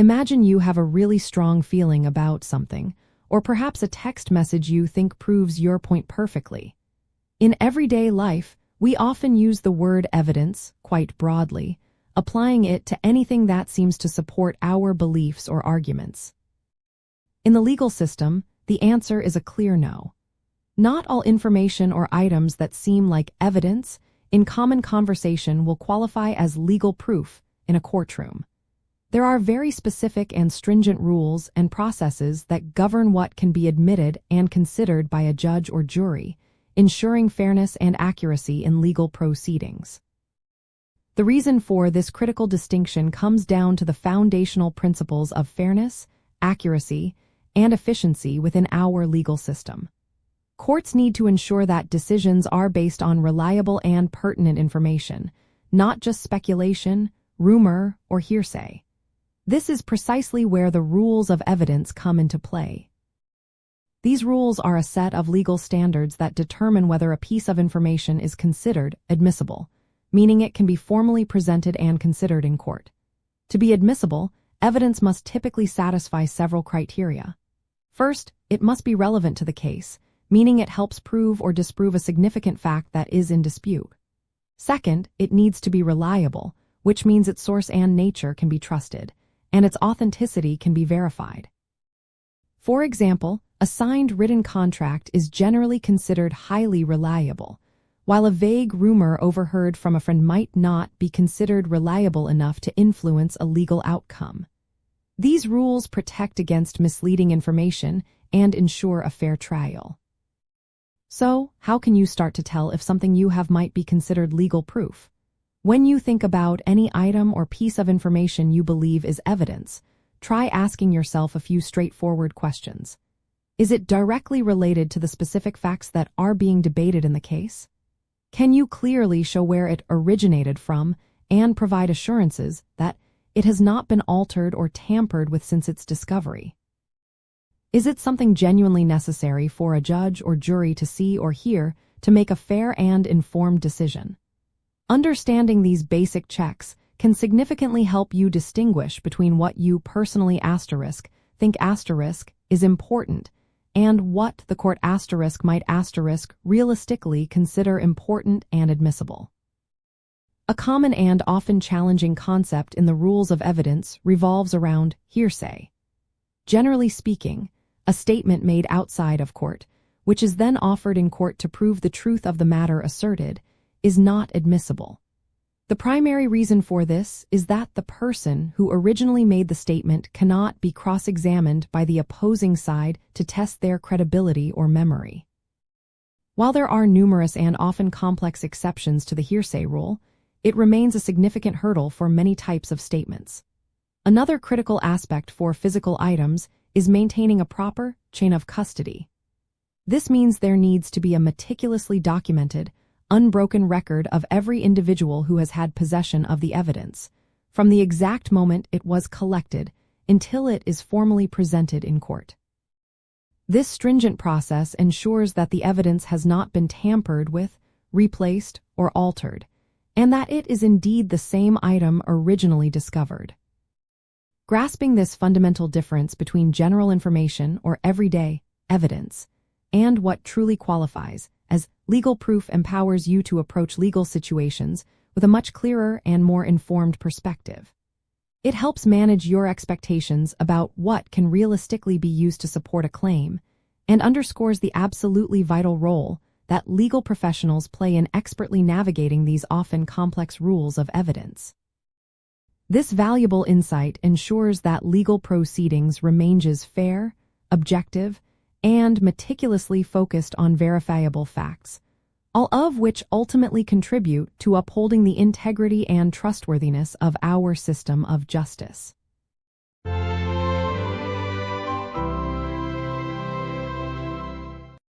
Imagine you have a really strong feeling about something, or perhaps a text message you think proves your point perfectly. In everyday life, we often use the word evidence quite broadly, applying it to anything that seems to support our beliefs or arguments. In the legal system, the answer is a clear no. Not all information or items that seem like evidence in common conversation will qualify as legal proof in a courtroom. There are very specific and stringent rules and processes that govern what can be admitted and considered by a judge or jury, ensuring fairness and accuracy in legal proceedings. The reason for this critical distinction comes down to the foundational principles of fairness, accuracy, and efficiency within our legal system. Courts need to ensure that decisions are based on reliable and pertinent information, not just speculation, rumor, or hearsay. This is precisely where the rules of evidence come into play. These rules are a set of legal standards that determine whether a piece of information is considered admissible, meaning it can be formally presented and considered in court. To be admissible, evidence must typically satisfy several criteria. First, it must be relevant to the case, meaning it helps prove or disprove a significant fact that is in dispute. Second, it needs to be reliable, which means its source and nature can be trusted, and its authenticity can be verified. For example, a signed written contract is generally considered highly reliable, while a vague rumor overheard from a friend might not be considered reliable enough to influence a legal outcome. These rules protect against misleading information and ensure a fair trial. So, how can you start to tell if something you have might be considered legal proof? When you think about any item or piece of information you believe is evidence, try asking yourself a few straightforward questions. Is it directly related to the specific facts that are being debated in the case? Can you clearly show where it originated from and provide assurances that it has not been altered or tampered with since its discovery? Is it something genuinely necessary for a judge or jury to see or hear to make a fair and informed decision? Understanding these basic checks can significantly help you distinguish between what you personally think is important and what the court might realistically consider important and admissible. A common and often challenging concept in the rules of evidence revolves around hearsay. Generally speaking, a statement made outside of court, which is then offered in court to prove the truth of the matter asserted, is not admissible. The primary reason for this is that the person who originally made the statement cannot be cross-examined by the opposing side to test their credibility or memory. While there are numerous and often complex exceptions to the hearsay rule, it remains a significant hurdle for many types of statements. Another critical aspect for physical items is maintaining a proper chain of custody. This means there needs to be a meticulously documented, unbroken record of every individual who has had possession of the evidence, from the exact moment it was collected until it is formally presented in court. This stringent process ensures that the evidence has not been tampered with, replaced, or altered, and that it is indeed the same item originally discovered. Grasping this fundamental difference between general information or everyday evidence and what truly qualifies as legal proof empowers you to approach legal situations with a much clearer and more informed perspective. It helps manage your expectations about what can realistically be used to support a claim and underscores the absolutely vital role that legal professionals play in expertly navigating these often complex rules of evidence. This valuable insight ensures that legal proceedings remain fair, objective, and meticulously focused on verifiable facts, all of which ultimately contribute to upholding the integrity and trustworthiness of our system of justice.